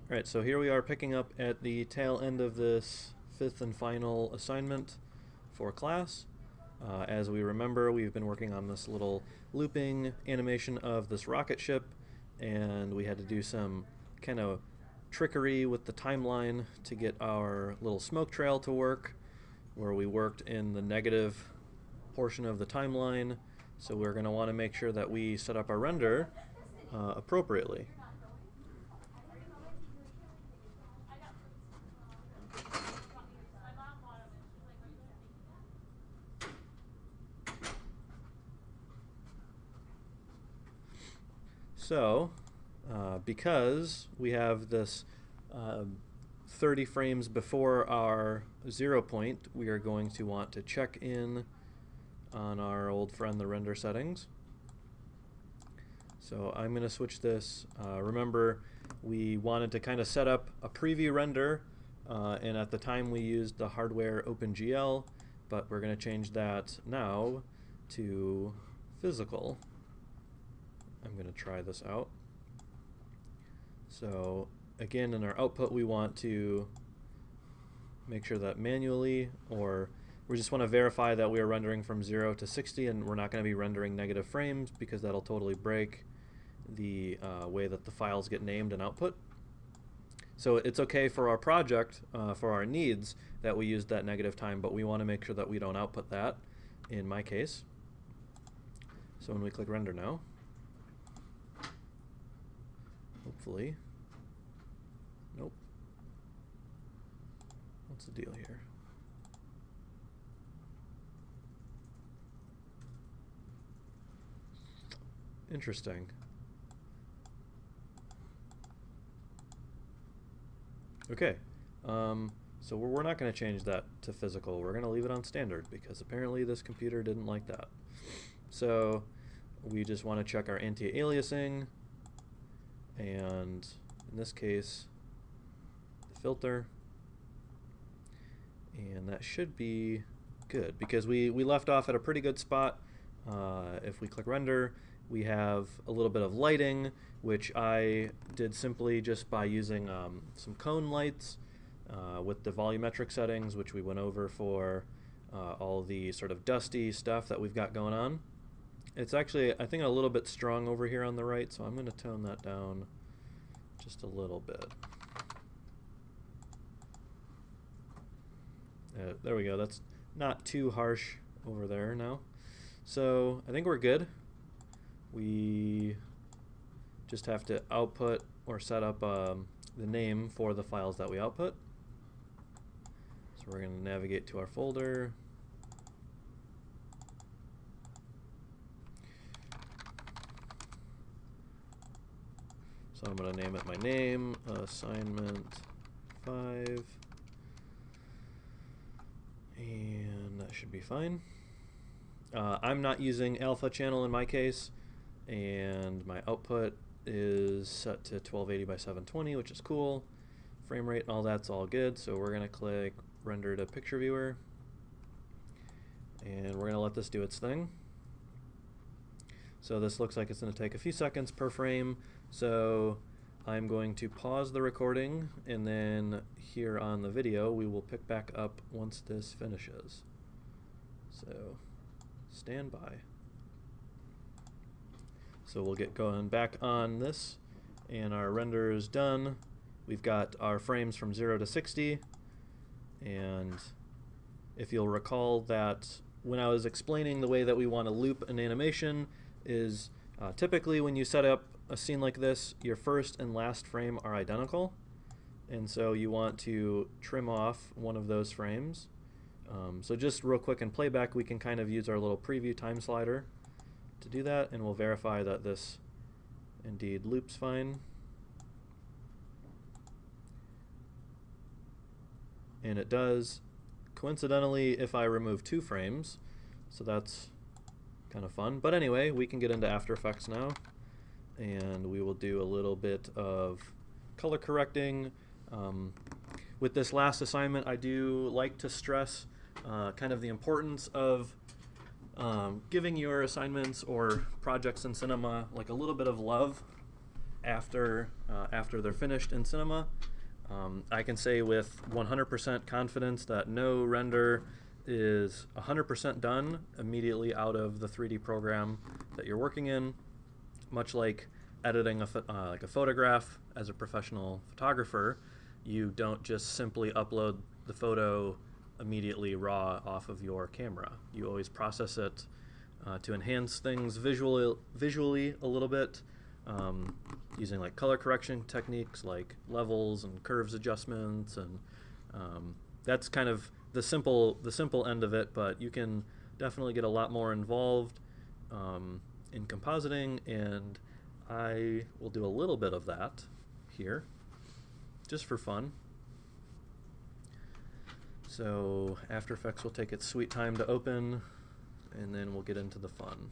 Alright, so here we are picking up at the tail end of this fifth and final assignment for class. As we remember, we've been working on this little looping animation of this rocket ship, and we had to do some kind of trickery with the timeline to get our little smoke trail to work, where we worked in the negative portion of the timeline. So we're going to want to make sure that we set up our render appropriately. So, because we have this 30 frames before our 0 point, we are going to want to check in on our old friend, the render settings. So I'm going to switch this. Remember, we wanted to kind of set up a preview render, and at the time we used the hardware OpenGL, but we're going to change that now to physical. I'm going to try this out. So again, in our output, we want to make sure that manually, or we just want to verify that we are rendering from 0 to 60, and we're not going to be rendering negative frames because that'll totally break the way that the files get named and output. So it's okay for our project, for our needs, that we use that negative time, but we want to make sure that we don't output that, in my case. So when we click render now, hopefully, nope. What's the deal here? Interesting. Okay, so we're not going to change that to physical. We're going to leave it on standard because apparently this computer didn't like that. So we just want to check our anti-aliasing, and in this case, the filter, and that should be good because we left off at a pretty good spot. If we click render, we have a little bit of lighting, which I did simply just by using some cone lights with the volumetric settings, which we went over for all the sort of dusty stuff that we've got going on. It's actually, I think, a little bit strong over here on the right, so I'm going to tone that down just a little bit. There we go. That's not too harsh over there now. So I think we're good. We just have to output or set up the name for the files that we output. So we're going to navigate to our folder. So I'm going to name it my name, assignment 5, and that should be fine. I'm not using alpha channel in my case, and my output is set to 1280 by 720, which is cool. Frame rate and all that's all good, so we're going to click render to picture viewer, and we're going to let this do its thing. So this looks like it's going to take a few seconds per frame, so I'm going to pause the recording, and then here on the video we will pick back up once this finishes. So stand by. So we'll get going back on this, and our render is done. We've got our frames from 0 to 60, and if you'll recall that when I was explaining the way that we want to loop an animation is typically when you set up a scene like this, your first and last frame are identical, and so you want to trim off one of those frames. So just real quick in playback, we can kind of use our little preview time slider to do that, and we'll verify that this indeed loops fine. And it does, coincidentally, if I remove 2 frames, so that's kind of fun. But anyway, we can get into After Effects now, and we will do a little bit of color correcting. With this last assignment, I do like to stress kind of the importance of giving your assignments or projects in cinema like a little bit of love after they're finished in Cinema. I can say with 100% confidence that no render is 100% done immediately out of the 3D program that you're working in, much like editing like a photograph. As a professional photographer, you don't just simply upload the photo immediately raw off of your camera. You always process it to enhance things visually a little bit, using like color correction techniques like levels and curves adjustments, and that's kind of the simple end of it. But you can definitely get a lot more involved in compositing, and I will do a little bit of that here just for fun. So After Effects will take its sweet time to open, and then we'll get into the fun.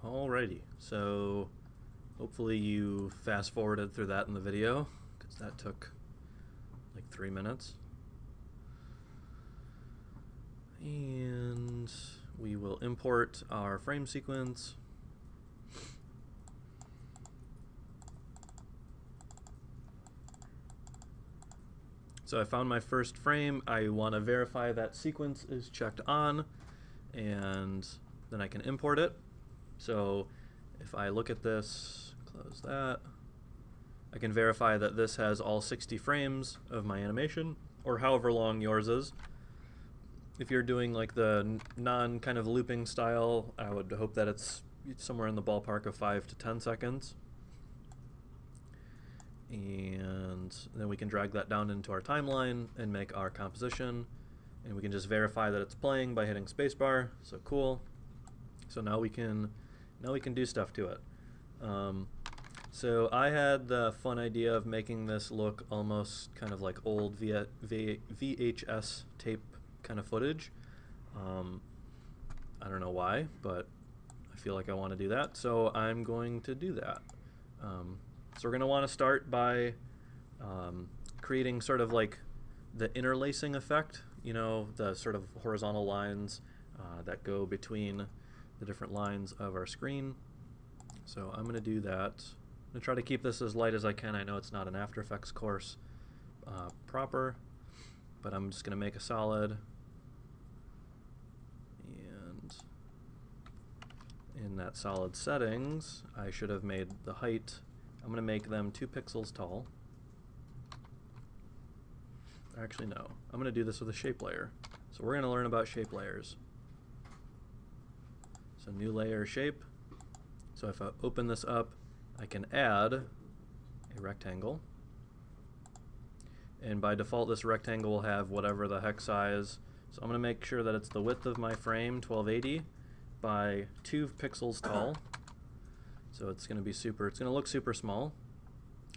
Alrighty, so hopefully you fast forwarded through that in the video, because that took like 3 minutes. And we will import our frame sequence. So I found my first frame. I want to verify that sequence is checked on, and then I can import it. So if I look at this, close that, I can verify that this has all 60 frames of my animation, or however long yours is. If you're doing like the non kind of looping style, I would hope that it's somewhere in the ballpark of 5 to 10 seconds. And then we can drag that down into our timeline and make our composition, and we can just verify that it's playing by hitting spacebar. So cool. So now we can do stuff to it. So I had the fun idea of making this look almost kind of like old VHS tape kind of footage. I don't know why, but I feel like I want to do that, so I'm going to do that. So we're going to want to start by creating sort of like the interlacing effect, you know, the sort of horizontal lines that go between the different lines of our screen. So I'm going to do that. I'm going to try to keep this as light as I can. I know it's not an After Effects course proper, but I'm just going to make a solid. And in that solid settings, I should have made the height, I'm going to make them 2 pixels tall. Actually, no. I'm going to do this with a shape layer. So we're going to learn about shape layers. So new layer, shape. So if I open this up, I can add a rectangle. And by default, this rectangle will have whatever the hex size. So I'm going to make sure that it's the width of my frame, 1280 by 2 pixels tall. So it's going to be it's going to look super small.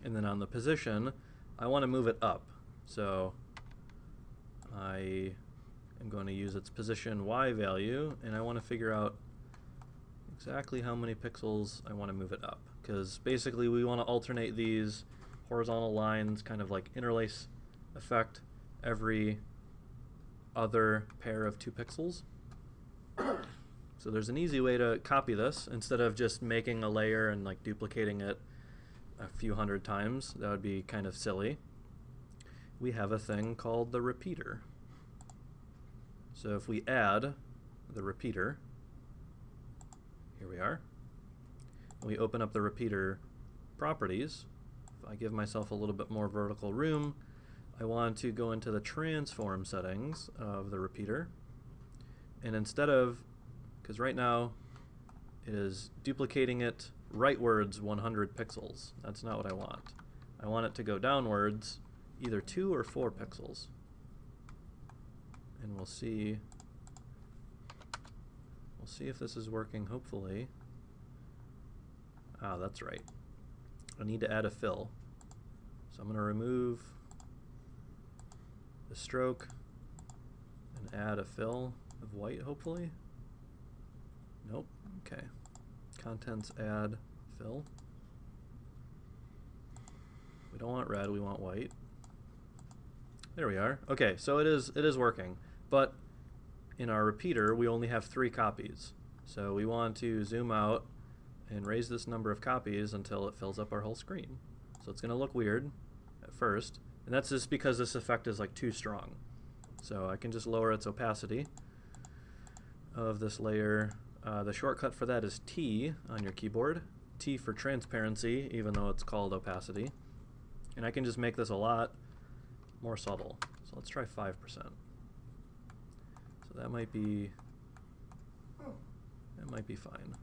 And then on the position, I want to move it up. So I am going to use its position Y value, and I want to figure out exactly how many pixels I want to move it up, because basically we want to alternate these horizontal lines, kind of like interlace effect, every other pair of 2 pixels. So there's an easy way to copy this instead of just making a layer and like duplicating it a few hundred times. That would be kind of silly. We have a thing called the repeater. So if we add the repeater, here we are. We open up the repeater properties. If I give myself a little bit more vertical room, I want to go into the transform settings of the repeater. And instead of, because right now it is duplicating it rightwards 100 pixels. That's not what I want. I want it to go downwards either 2 or 4 pixels. And we'll see if this is working, hopefully. Ah, that's right. I need to add a fill. So I'm going to remove the stroke and add a fill of white, hopefully. Nope. Okay. Contents, add fill. We don't want red, we want white. There we are. Okay, so it is working. But in our repeater, we only have 3 copies. So we want to zoom out and raise this number of copies until it fills up our whole screen. So it's going to look weird at first, and that's just because this effect is like too strong. So I can just lower its opacity of this layer. The shortcut for that is T on your keyboard. T for transparency, even though it's called opacity. And I can just make this a lot more subtle. So let's try 5%. So that might be fine.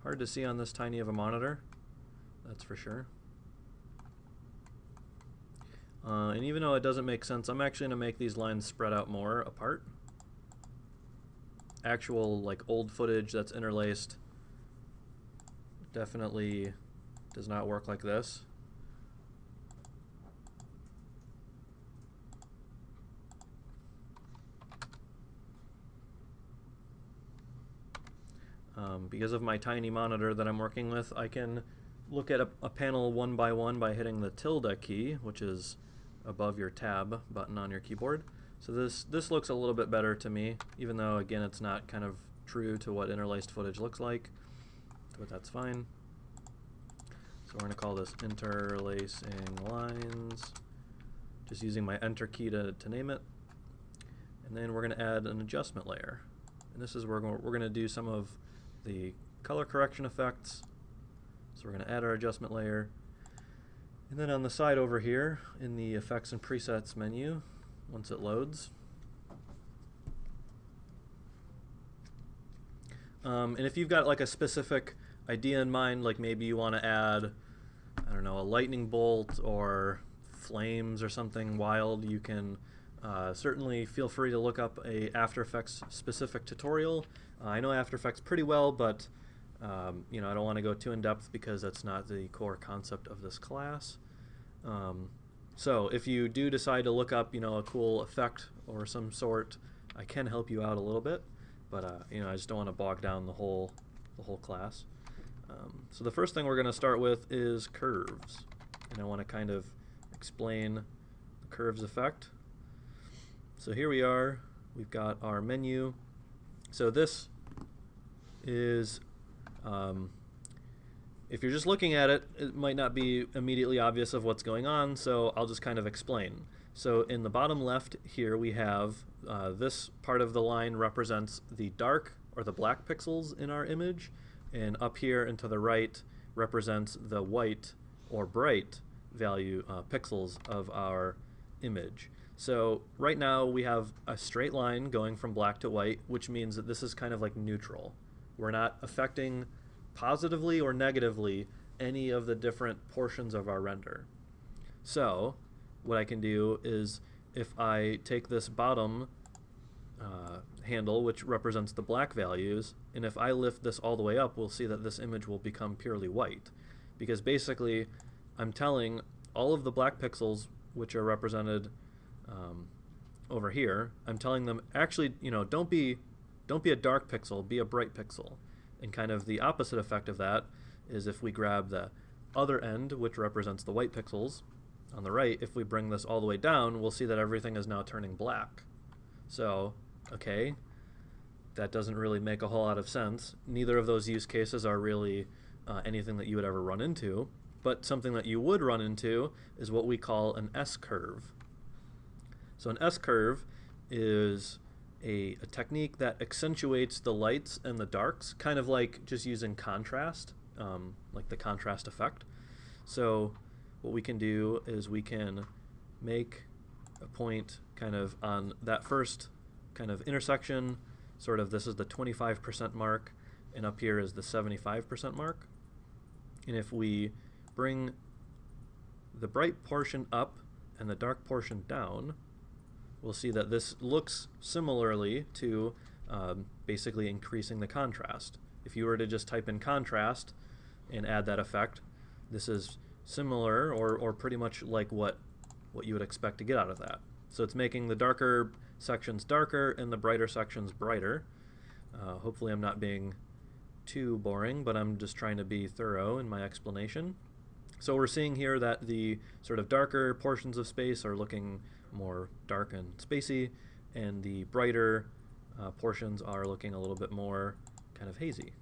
Hard to see on this tiny of a monitor, that's for sure. And even though it doesn't make sense, I'm actually going to make these lines spread out more apart. Actual like old footage that's interlaced definitely does not work like this. Because of my tiny monitor that I'm working with, I can look at a panel one by one by hitting the tilde key, which is above your tab button on your keyboard. So this looks a little bit better to me, even though again it's not kind of true to what interlaced footage looks like, but that's fine. So we're going to call this interlacing lines, just using my enter key to name it. And then we're going to add an adjustment layer. And this is where we're going to do some of the color correction effects. So we're going to add our adjustment layer. And then on the side over here in the effects and presets menu, once it loads. And if you've got like a specific idea in mind, like maybe you want to add, I don't know, a lightning bolt or flames or something wild, you can certainly feel free to look up a After Effects specific tutorial. I know After Effects pretty well, but you know, I don't want to go too in depth because that's not the core concept of this class. So if you do decide to look up, you know, a cool effect or some sort, I can help you out a little bit, but you know, I just don't want to bog down the whole class. So the first thing we're going to start with is curves, and I want to kind of explain the curves effect. So here we are, we've got our menu. So this is, if you're just looking at it, it might not be immediately obvious of what's going on, so I'll just kind of explain. So in the bottom left here we have this part of the line represents the dark or the black pixels in our image, and up here and to the right represents the white or bright value pixels of our image. So right now we have a straight line going from black to white, which means that this is kind of like neutral. We're not affecting positively or negatively any of the different portions of our render. So what I can do is if I take this bottom handle, which represents the black values, and if I lift this all the way up, we'll see that this image will become purely white. Because basically I'm telling all of the black pixels, which are represented over here, I'm telling them, actually, you know, don't be a dark pixel, be a bright pixel. And kind of the opposite effect of that is if we grab the other end, which represents the white pixels on the right, if we bring this all the way down, we'll see that everything is now turning black. So, okay, that doesn't really make a whole lot of sense. Neither of those use cases are really anything that you would ever run into, but something that you would run into is what we call an S-curve. So an S-curve is a technique that accentuates the lights and the darks, kind of like just using contrast, like the contrast effect. So what we can do is we can make a point kind of on that first kind of intersection, sort of this is the 25% mark, and up here is the 75% mark. And if we bring the bright portion up and the dark portion down, we'll see that this looks similarly to basically increasing the contrast. If you were to just type in contrast and add that effect, this is similar or pretty much like what you would expect to get out of that. So it's making the darker sections darker and the brighter sections brighter. Hopefully I'm not being too boring, but I'm just trying to be thorough in my explanation. So we're seeing here that the sort of darker portions of space are looking more dark and spacey, and the brighter portions are looking a little bit more kind of hazy.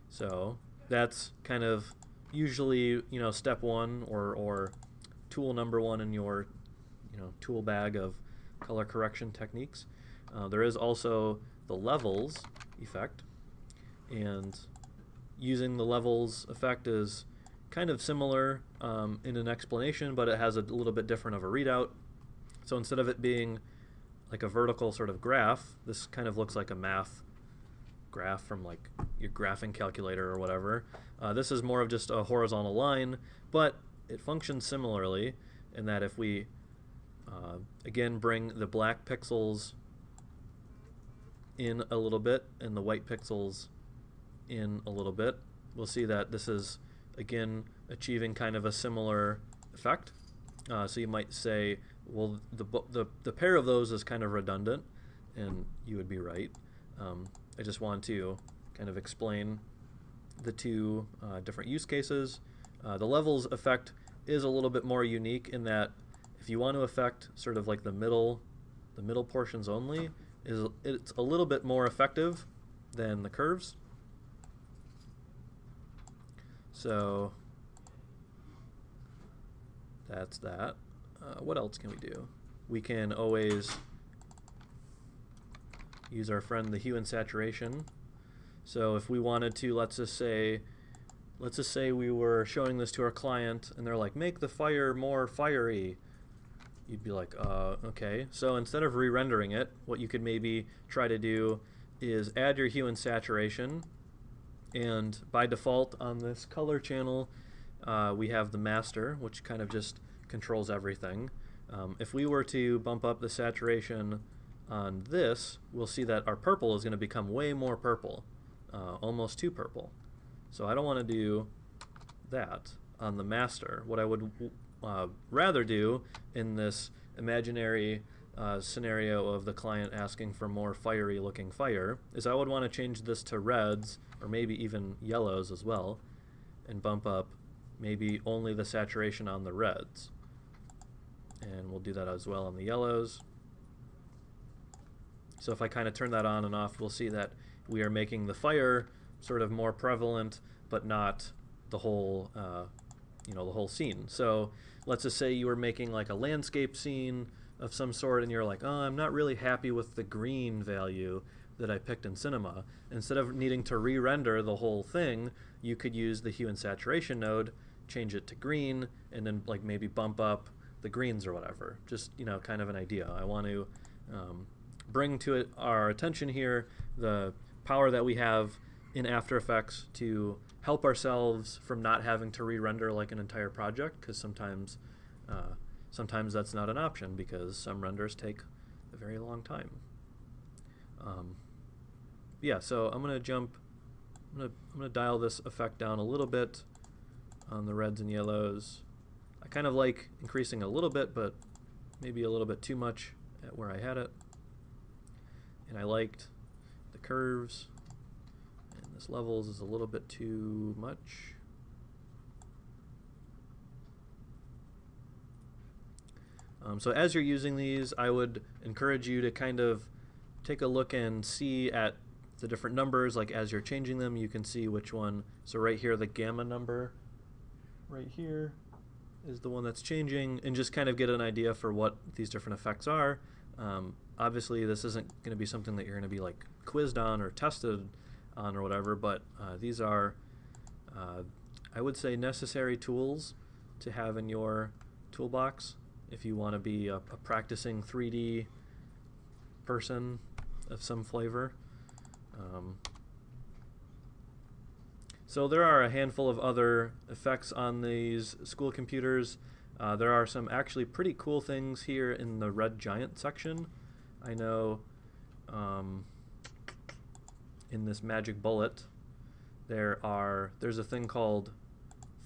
So that's kind of usually, you know, step one or tool number one in your, you know, tool bag of color correction techniques. There is also the levels effect, and using the levels effect is kind of similar in an explanation, but it has a little bit different of a readout. So instead of it being like a vertical sort of graph, this kind of looks like a math graph from like your graphing calculator or whatever. This is more of just a horizontal line, but it functions similarly in that if we again bring the black pixels in a little bit and the white pixels in a little bit, we'll see that this is again achieving kind of a similar effect. So you might say, well, the pair of those is kind of redundant, and you would be right. I just want to kind of explain the two different use cases. The levels effect is a little bit more unique in that if you want to affect sort of like the middle portions only, it's a little bit more effective than the curves. So that's that. What else can we do? We can always use our friend the Hue and Saturation. So if we wanted to, let's just say we were showing this to our client and they're like, make the fire more fiery. You'd be like, okay. So instead of re-rendering it, what you could maybe try to do is add your Hue and Saturation, and by default on this color channel we have the master, which kind of just controls everything. If we were to bump up the saturation on this, we'll see that our purple is going to become way more purple, almost too purple. So I don't want to do that on the master. What I would rather do in this imaginary scenario of the client asking for more fiery looking fire is I would want to change this to reds, or maybe even yellows as well, and bump up maybe only the saturation on the reds. And we'll do that as well on the yellows. So if I kind of turn that on and off, we'll see that we are making the fire sort of more prevalent, but not the whole, you know, the whole scene. So let's just say you were making like a landscape scene of some sort, and you're like, oh, I'm not really happy with the green value that I picked in Cinema. Instead of needing to re-render the whole thing, you could use the Hue and Saturation node, change it to green, and then like maybe bump up the greens or whatever. Just, you know, kind of an idea. I want to bring to our attention here the power that we have in After Effects to help ourselves from not having to re-render like an entire project, because sometimes that's not an option because some renders take a very long time. Yeah, so I'm gonna dial this effect down a little bit on the reds and yellows. I kind of like increasing a little bit, but maybe a little bit too much at where I had it. And I liked the curves, and this levels is a little bit too much. So as you're using these, I would encourage you to kind of take a look and see at the different numbers. Like as you're changing them, you can see which one. So right here, the gamma number right here is the one that's changing, and just kind of get an idea for what these different effects are. Obviously this isn't going to be something that you're going to be like quizzed on or tested on or whatever, but these are I would say necessary tools to have in your toolbox if you want to be a practicing 3D person of some flavor. So there are a handful of other effects on these school computers. There are some actually pretty cool things here in the red giant section. I know in this magic bullet there's a thing called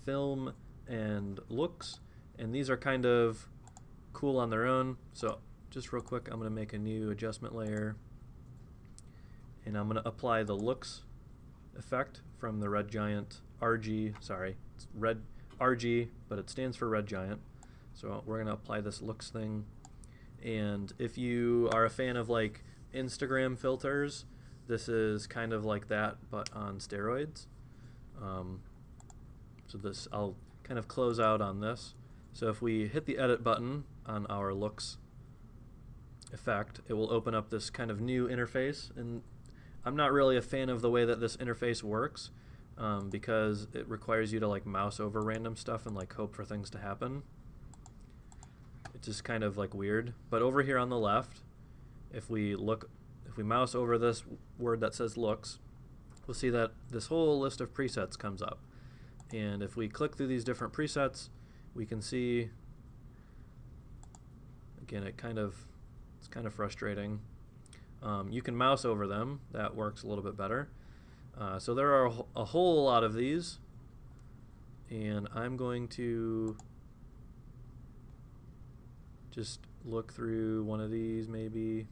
film and looks, and these are kind of cool on their own. So just real quick, I'm going to make a new adjustment layer, and I'm going to apply the looks effect from the red giant RG. Sorry, it's red RG, but it stands for red giant. So we're going to apply this looks thing. And if you are a fan of like Instagram filters, this is kind of like that, but on steroids. So this, I'll kind of close out on this. So if we hit the edit button on our looks effect, it will open up this kind of new interface. And I'm not really a fan of the way that this interface works, because it requires you to like mouse over random stuff and like hope for things to happen. It's just kind of like weird. But over here on the left, if we mouse over this word that says looks, we'll see that this whole list of presets comes up. And if we click through these different presets, we can see, again, it's kind of frustrating. You can mouse over them. That works a little bit better. So there are a whole lot of these, and I'm going to just look through one of these maybe.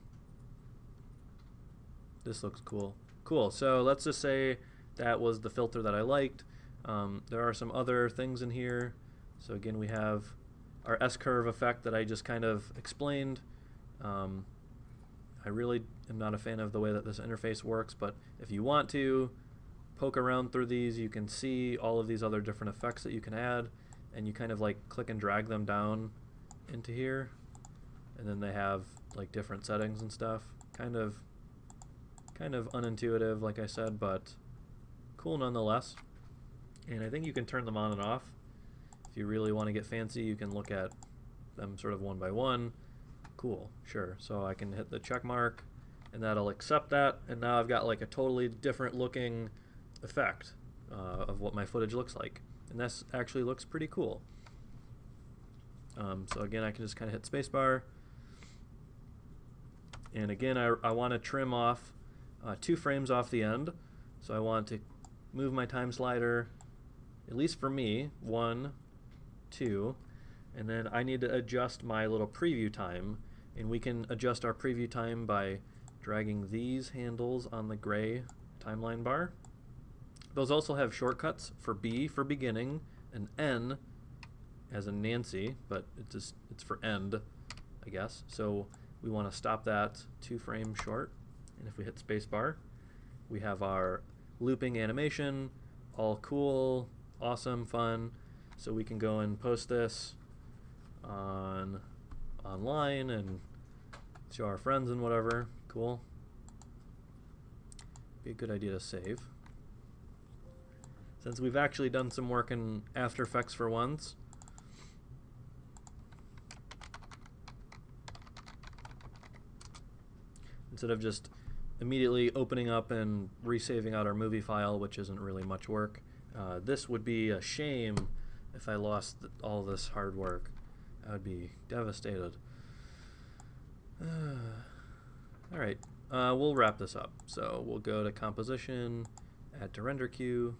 This looks cool. Cool, so let's just say that was the filter that I liked. There are some other things in here. So again, we have our S-curve effect that I just kind of explained. I really am not a fan of the way that this interface works, but if you want to poke around through these, you can see all of these other different effects that you can add, and you kind of like click and drag them down into here, and then they have like different settings and stuff. Kind of unintuitive, like I said, but cool nonetheless. And I think you can turn them on and off. If you really want to get fancy, you can look at them sort of one by one. Cool, sure. So I can hit the check mark, and that'll accept that, and now I've got like a totally different looking effect of what my footage looks like. And this actually looks pretty cool. So again, I can just kind of hit spacebar. And again, I want to trim off 2 frames off the end. So I want to move my time slider, at least for me, 1, 2, and then I need to adjust my little preview time. And we can adjust our preview time by dragging these handles on the gray timeline bar. Those also have shortcuts for B for beginning and N as in Nancy, but it's for end, I guess. So we want to stop that 2 frames short. And if we hit spacebar, we have our looping animation, all cool, awesome, fun. So we can go and post this online and show our friends and whatever. Cool. Be a good idea to save. Since we've actually done some work in After Effects for once, instead of just immediately opening up and resaving out our movie file, which isn't really much work, this would be a shame if I lost all this hard work. I would be devastated. Alright, we'll wrap this up. So we'll go to Composition, Add to Render Queue.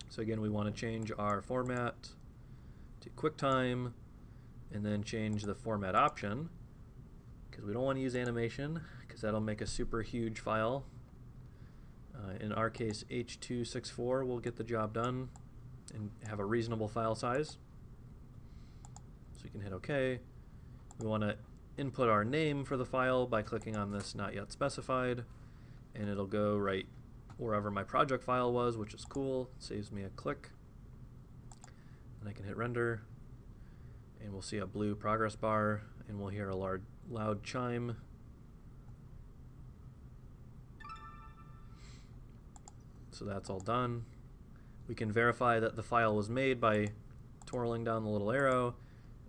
So again, we want to change our format to QuickTime, and then change the format option, because we don't want to use animation, because that'll make a super huge file. In our case, H.264 will get the job done and have a reasonable file size. So you can hit OK. We want to input our name for the file by clicking on this Not Yet Specified, and it'll go right wherever my project file was, which is cool. It saves me a click. And I can hit render, and we'll see a blue progress bar, and we'll hear a loud chime. So that's all done. We can verify that the file was made by twirling down the little arrow,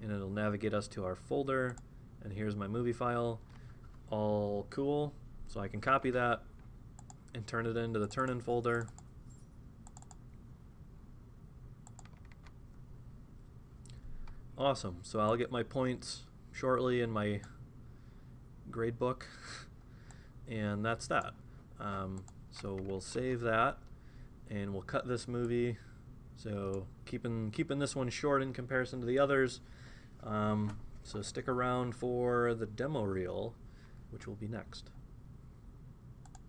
and it'll navigate us to our folder. And here's my movie file. All cool. So I can copy that and turn it into the turn-in folder. Awesome. So I'll get my points shortly in my grade book, and that's that. So we'll save that, and we'll cut this movie. So keeping this one short in comparison to the others. So stick around for the demo reel, which will be next.